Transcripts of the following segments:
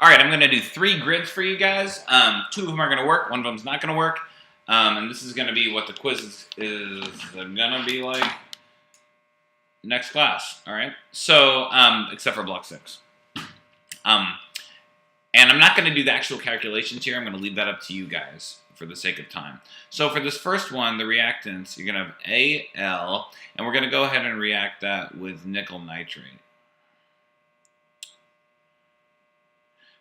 All right, I'm going to do 3 grids for you guys. 2 of them are going to work. 1 of them is not going to work. And this is going to be what the quiz is going to be like next class. All right. So, except for block 6. And I'm not going to do the actual calculations here. I'm going to leave that up to you guys for the sake of time. So for this first one, the reactants, you're going to have Al, and we're going to go ahead and react that with nickel nitrate.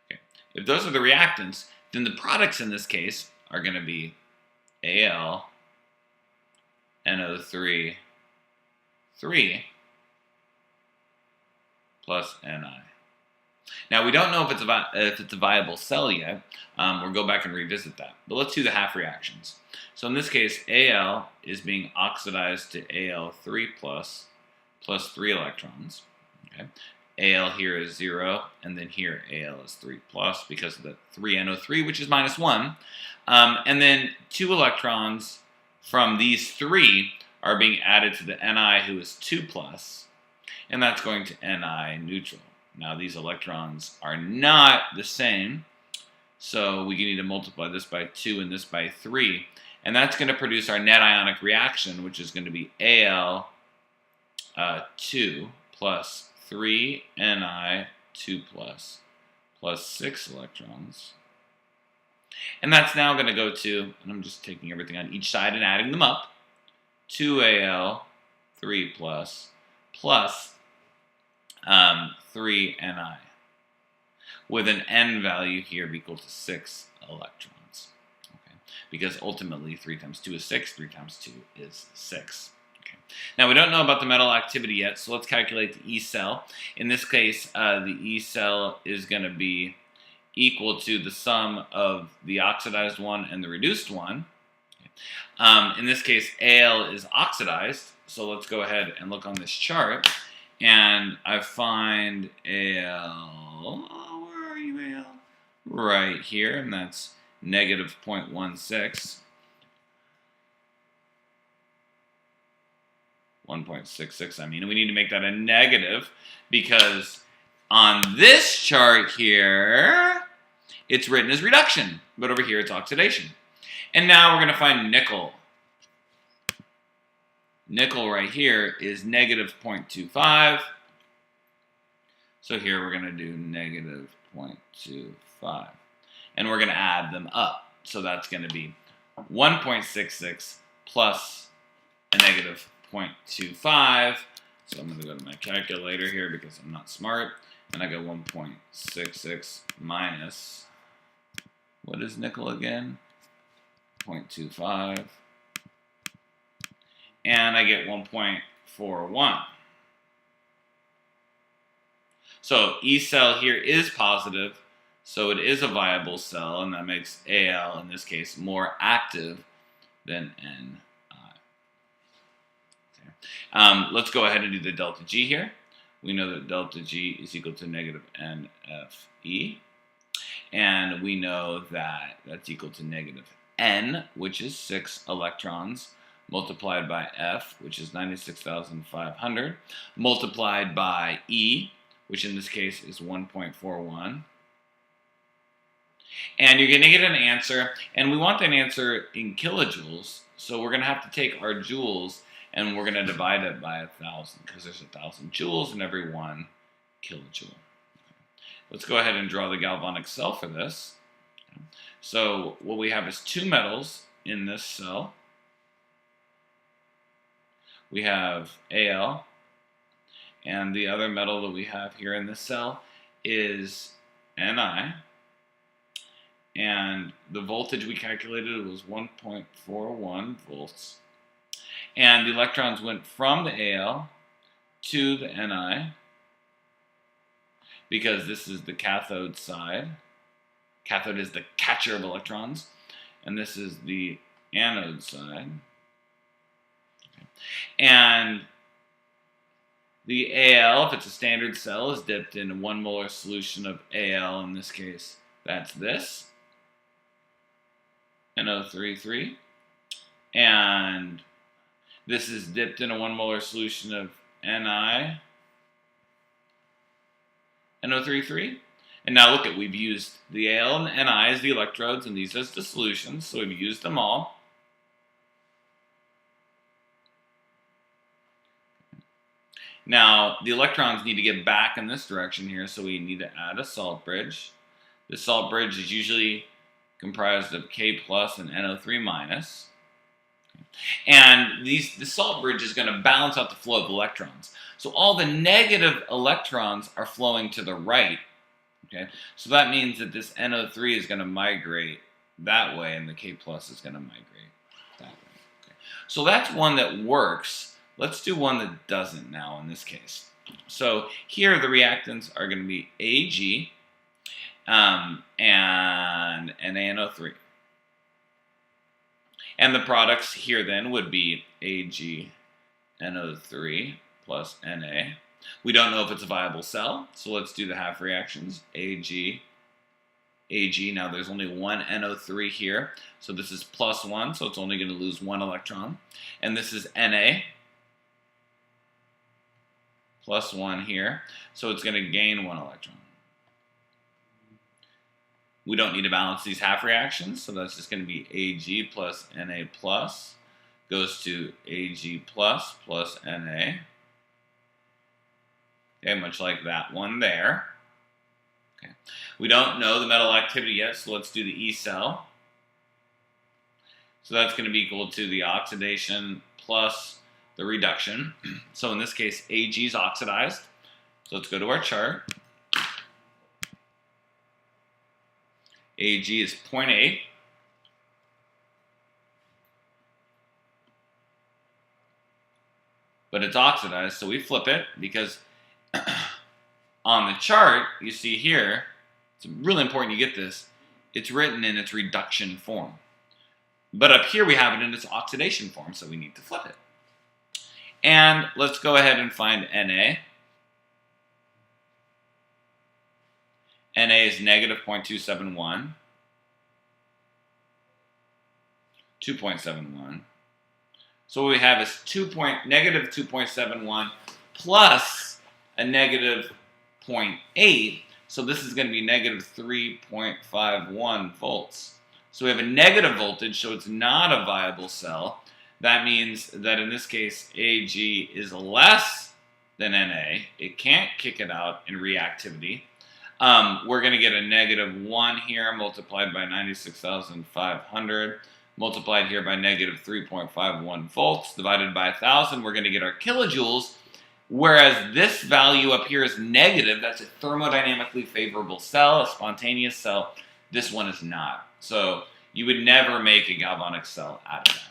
Okay. If those are the reactants, then the products in this case are going to be Al, NO3, 3, plus Ni. Now, we don't know if it's a viable cell yet. We'll go back and revisit that. But let's do the half reactions. So in this case, Al is being oxidized to Al3 plus 3 electrons. Okay. Al here is 0, and then here Al is 3 plus because of the 3NO3, which is -1. And then 2 electrons from these 3 are being added to the Ni, who is 2 plus, and that's going to Ni neutral. Now, these electrons are not the same, so we need to multiply this by 2 and this by 3, and that's going to produce our net ionic reaction, which is going to be Al 2 plus 3 Ni 2 plus 6 electrons. And that's now going to go to, and I'm just taking everything on each side and adding them up, 2Al 3 plus 3 Ni, with an N value here of equal to 6 electrons. Okay. Because ultimately 3 times 2 is 6, 3 times 2 is 6. Okay. Now we don't know about the metal activity yet, so let's calculate the E cell. In this case, the E cell is going to be equal to the sum of the oxidized one and the reduced one. Okay. In this case, Al is oxidized, so let's go ahead and look on this chart. And I find Al, where are you, Al? Right here, and that's negative 0.16. 1.66, I mean, and we need to make that a negative because on this chart here, it's written as reduction, but over here it's oxidation. And now we're going to find nickel. Nickel right here is negative 0.25. So here we're going to do negative 0.25. And we're going to add them up. So that's going to be 1.66 plus a negative 0.25. So I'm going to go to my calculator here because I'm not smart. And I go 1.66 minus, what is nickel again? 0.25. And I get 1.41. So E cell here is positive, so it is a viable cell, and that makes Al, in this case, more active than Ni. Okay. Let's go ahead and do the delta G here. We know that delta G is equal to negative NFE, and we know that that's equal to negative N, which is 6 electrons, multiplied by F, which is 96,500, multiplied by E, which in this case is 1.41. And you're going to get an answer, and we want an answer in kilojoules, so we're going to have to take our joules, and we're going to divide it by 1,000, because there's 1,000 joules in every 1 kilojoule. Let's go ahead and draw the galvanic cell for this. So what we have is 2 metals in this cell. We have Al, and the other metal that we have here in this cell is Ni, and the voltage we calculated was 1.41 volts, and the electrons went from the Al to the Ni, because this is the cathode side. Cathode is the catcher of electrons, and this is the anode side. And the Al, if it's a standard cell, is dipped in a 1 molar solution of Al. In this case, that's this, NO3,3. And this is dipped in a 1 molar solution of Ni, NO3,3. And now look at, we've used the Al and Ni as the electrodes and these as the solutions, so we've used them all. Now, the electrons need to get back in this direction here, so we need to add a salt bridge. The salt bridge is usually comprised of K plus and NO3 minus. And the salt bridge is going to balance out the flow of electrons. So all the negative electrons are flowing to the right. Okay, so that means that this NO3 is going to migrate that way, and the K plus is going to migrate that way. Okay. So that's one that works. Let's do one that doesn't now in this case. So here the reactants are going to be Ag and NaNO3. And the products here then would be AgNO3 plus Na. We don't know if it's a viable cell, so let's do the half reactions. Ag. Now there's only one NO3 here, so this is plus 1, so it's only going to lose 1 electron. And this is Na. Plus 1 here, so it's going to gain 1 electron. We don't need to balance these half reactions, so that's just going to be Ag plus Na plus goes to Ag plus Na. Okay, much like that one there. Okay. We don't know the metal activity yet, so let's do the E cell. So that's going to be equal to the oxidation plus the reduction. So in this case, Ag is oxidized. So let's go to our chart. Ag is 0.8. But it's oxidized, so we flip it because on the chart, you see here, it's really important you get this, it's written in its reduction form. But up here we have it in its oxidation form, so we need to flip it. And let's go ahead and find Na. Na is negative 0.271, 2.71. So what we have is negative 2.71 plus a negative 0.8. So this is going to be negative 3.51 volts. So we have a negative voltage, so it's not a viable cell. That means that in this case, Ag is less than Na. It can't kick it out in reactivity. We're going to get a negative 1 here multiplied by 96,500 multiplied here by negative 3.51 volts divided by 1,000. We're going to get our kilojoules, whereas this value up here is negative. That's a thermodynamically favorable cell, a spontaneous cell. This one is not. So you would never make a galvanic cell out of that.